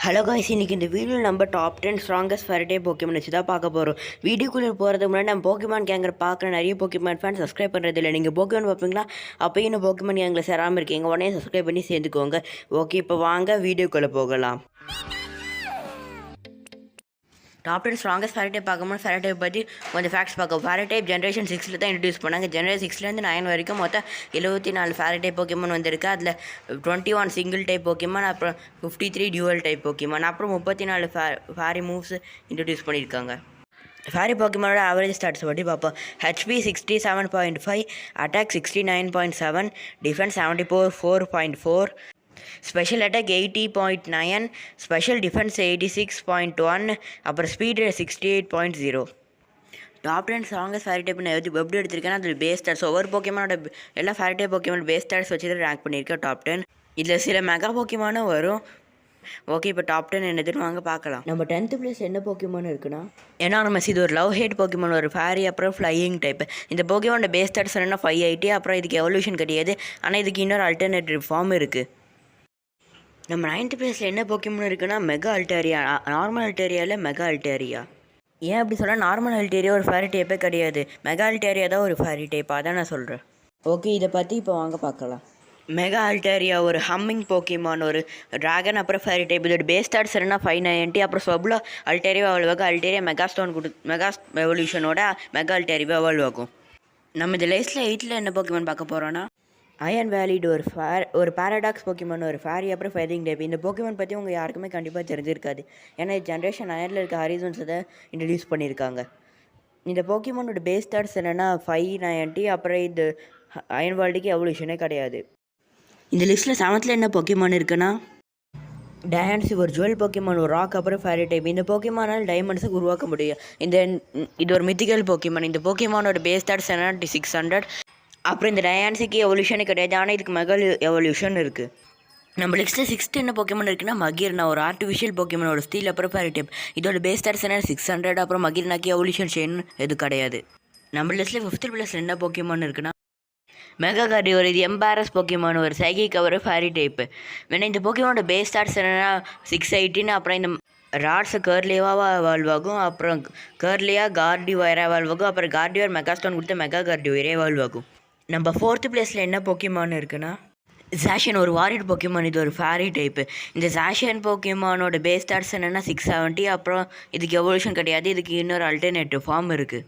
Hello guys, இன்றைக்கி இந்த வீடியோவில் நம்ம டாப் 10 ஸ்ட்ராங்கஸ்ட் ஃபேரடே போக்கிமான் வச்சு தான் பார்க்க போகிறோம். வீடியோக்குள்ளே போகிறதுக்கு முன்னாடி நம்ம போக்கிமான் கேங்கரை பார்க்குற நிறைய போக்கிமான் ஃபேன் சப்ஸ்கிரைப் பண்ணுறது இல்லை. நீங்கள் போக்கிமான் பார்ப்பீங்களா? அப்போயும் இன்னும் போக்கிமான் கேங்கில் சேராமல் இருக்கீங்க, உடனே சப்ஸ்கிரைப் பண்ணி சேர்ந்துக்கோங்க. ஓகே, இப்போ வாங்க வீடியோக்குள்ளே போகலாம். டாப் 10 ஸ்ட்ராங்கஸ்ட் ஃபேரடே பார்க்கும்போது ஃபேரடே பற்றி கொஞ்சம் ஃபேக்ட்ஸ் பார்க்கும். ஃபேரடே ஜென்ரேஷன் 6 தான் இன்ட்ரடியூஸ் பண்ணாங்க. ஜென்ரேஷன் 6லேருந்து 9 வரைக்கும் மொத்தம் 74 ஃபேரடே போக்கிமான் வந்திருக்கு. அதில் 21 சிங்கிள் டைப் போக்கிமான், அப்புறம் 53 டியூவல் டைப் போக்கிமான், அப்புறம் 34 ஃபேரி மூவ்ஸ் இன்ட்ரடியூஸ் பண்ணியிருக்காங்க. ஃபேரி போக்கிமானோட ஆவரேஜ் ஸ்டாட்ஸ் பற்றி பார்ப்போம். HP 67.5, attack 69.7, defence 74.4, special attack 80.9, special defence 86.1, அப்புறம் ஸ்பீடு 68.0. டாப் 10 ஸ்ட்ராங்கஸ்ட் ஃபேரி டைப்னு எப்படி எடுத்திருக்கேன்னா அதில் பேஸ் ஸ்டாட்ஸ் ஒவ்வொரு போக்கிமானோட எல்லா fairy type Pokemon base stats வச்சு தான் ரேங்க் பண்ணியிருக்கேன் டாப் 10. இதில் சில மெகா போக்கிமானும் வரும். ஓகே, இப்போ டாப் 10 என்னதுன்னு வாங்க பார்க்கலாம். நம்ம 10th பிளேஸ் என்ன போக்கிமான் இருக்குன்னா எனார்மஸ். இது ஒரு லவ் ஹேட் போக்கிமான், ஒரு ஃபேரி அப்புறம் ஃப்ளையிங் டைப். இந்த போக்கிமானோட பேஸ் ஸ்டாட்ஸ் என்னன்னா 580. அப்புறம் இதுக்கு எவல்யூஷன் கிடையாது, ஆனால் இதுக்கு இன்னொரு அல்டர்னேட்டிவ் ஃபார்ம் இருக்குது. நம்ம 9th பிளேஸில் என்ன போக்கிமான் இருக்குன்னா மெகா அல்டேரியா. நார்மல் அல்டேரியாவில் மெகா அல்டேரியா. ஏன் அப்படி சொல்ல, நார்மல் அல்டேரியா ஒரு ஃபேரி டைப்பே கிடையாது, மெகா அல்டேரியா தான் ஒரு ஃபேரி டைப், அதான் நான் சொல்கிறேன். ஓகே, இதை பற்றி இப்போ வாங்க பார்க்கலாம். மெகா அல்டேரியா ஒரு ஹம்மிங் போக்கிமான், ஒரு ட்ராகன் அப்புறம் ஃபேரி டைப். இதோட பேஸ் ஸ்டார்ட்ஸ் என்ன 590. அப்புறம் சொப்லோ அல்டேரியா அவ்வளோவாக அல்டேரியா மெகா ஸ்டோன் மெகா எவல்யூஷனோட மெகா அல்டேரியா அவ்வளோ ஆகும். நம்ம இந்த லைஸ்ட்டில் 8th என்ன போக்கிமான் பார்க்க போகிறோன்னா அயன் வேலிடு ஒரு பேரடாக்ஸ் போக்கிமான், ஒரு ஃபேரி அப்புறம் ஃபைரிங் டைப். இந்த போக்கிமான் பற்றி உங்கள் யாருக்குமே கண்டிப்பாக தெரிஞ்சிருக்காது, ஏன்னா ஜென்ரேஷன் அயனில் இருக்க ஹாரிசன்ஸை தான் இன்ட்ரடியூஸ் பண்ணியிருக்காங்க. இந்த போக்கிமானோட பேஸ் ஸ்டார்ட்ஸ் என்னென்னா 590. அப்புறம் இது அயன் வேர்ல்டுக்கு எவல்யூஷனே கிடையாது. இந்த லிஸ்ட்டில் 7th என்ன போக்கிமான் இருக்குன்னா டயான்சி, ஒரு ஜுவல் போக்கிமான், ஒரு ராக் அப்புறம் ஃபேரி டைப். இந்த போக்கிமானால் டைமண்ட்ஸை உருவாக்க முடியும். இது ஒரு மித்திக்கல் போக்கிமான். இந்த போக்கிமானோட பேஸ் ஸ்டார்ட்ஸ் என்னன்னா 600. அப்புறம் இந்த டயான்சிக்கு எவல்யூஷனே கிடையாது, ஆனால் இதுக்கு மெகா எவல்யூஷன் இருக்குது. நம்ம லிஸ்ட்டில் 6th என்ன போக்கிமான் இருக்குன்னா மகிர்னா, ஒரு ஆர்டிஃபிஷியல் போக்கிமான், ஒரு ஸ்டீல் அப்புறம் ஃபேரி டைப். இதோட பேஸ் ஸ்டார்ட்ஸ் என்ன 600. அப்புறம் மகிர்னாக்கு எவல்யூஷன் செயின் எது கிடையாது. நம்ம லிஸ்ட்டில் 5th பிளேஸில் என்ன போக்கிமான் இருக்குன்னா மெகா கார்டி, ஒரு இது எம்பாரஸ் போக்கிமான், ஒரு சைகிக் அப்புறம் ஃபேரி டைப்பு. வேணா இந்த போக்கிமானோட பேஸ் ஸ்டார்ட்ஸ் என்னென்னா 680. அப்புறம் இந்த ராட்ஸை கர்லியாவாக வால்வ் ஆகும், அப்புறம் கர்லியா கார்டி ஒயராக வால்வ் ஆகும், அப்புறம் கார்டி ஒயர் மெகாஸ்டோன் கொடுத்து மெகா கார்டி ஒயரே வால்வ் ஆகும். நம்ம 4th பிளேஸில் என்ன போக்கிமான் இருக்குன்னா ஜாஷியன், ஒரு வாரிட் போக்கிமான், இது ஒரு ஃபேரி டைப்பு. இந்த ஜாஷியன் போக்கிமானோட பேஸ் ஸ்டார்ட்ஸ் என்னென்னா 670. அப்புறம் இதுக்கு எவல்யூஷன் கிடையாது, இதுக்கு இன்னொரு அல்டர்னேட்டிவ் ஃபார்ம் இருக்குது.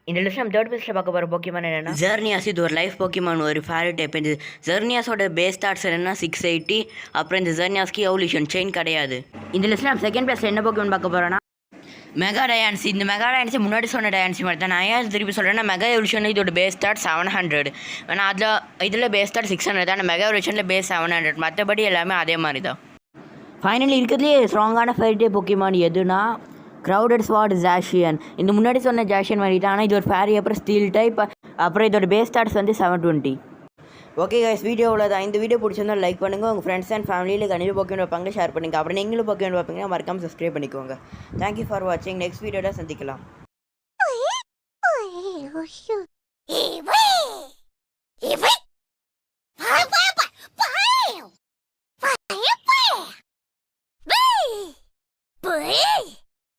இந்த லிஸ்ட் நம்ம 3rd பிளேஸில் பார்க்க போகிற போக்கிமான் என்னென்னா ஜெர்னியாஸ், இது ஒரு லைஃப் போக்கிமான், ஒரு ஃபேரி டைப். இந்த ஜெர்னியாஸோட பேஸ் ஸ்டார்ட்ஸ் என்னென்னா 680. அப்புறம் இந்த ஜெர்னியாஸ்க்கு எவல்யூஷன் செயின் கிடையாது. இந்த லிஸ்ட்டில் நம்ம 2nd பிளேஸில் என்ன போக்கிமான் பார்க்க போகிறோன்னா மெகா டயான்சி. இந்த மெகா டயான்சி முன்னாடி சொன்ன டயான்சி மாதிரி தான். நான் ஏன் திருப்பி சொல்கிறேன்னா மெகா எவல்யூஷன் இதோட பேஸ் ஸ்டார்ட் 700. ஆனால் இதில் பேஸ் ஸ்டார்ட் 600 தான். மெகா எவல்யூஷனில் பேஸ் 700. மற்றபடி எல்லாமே அதே மாதிரி தான். ஃபைனலி இருக்கிறதுலே ஸ்ட்ராங்கான ஃபேரி டைப் போக்கிமான் எதுனா க்ரௌடட் ஸ்வார்ட் ஜாஷியன். இந்த முன்னாடி சொன்ன ஜாஷியன் மாதிரி தான், ஆனால் இது ஒரு ஃபேரி அப்புறம் ஸ்டீல் டைப். அப்புறம் இதோட பேஸ் ஸ்டார்ட்ஸ் 720. ஓகே கைஸ், வீடியோவில் தான். இந்த வீடியோ பிடிச்சிருந்தா லைக் பண்ணுங்கள். உங்கள் ஃப்ரெண்ட்ஸ் அண்ட் ஃபேமிலியில் கண்டிப்பாக போக்கிமான் வைப்பாங்க, ஷேர் பண்ணுங்கள். அப்புறம் நீங்களும் போக்கிமான் வைப்பீங்கன்னா மறக்காமல் சப்ஸ்கிரைப் பண்ணிக்கோங்க. தேங்க்யூ ஃபார் வாட்சிங். நெக்ஸ்ட் வீடியோவில் சந்திக்கலாம்.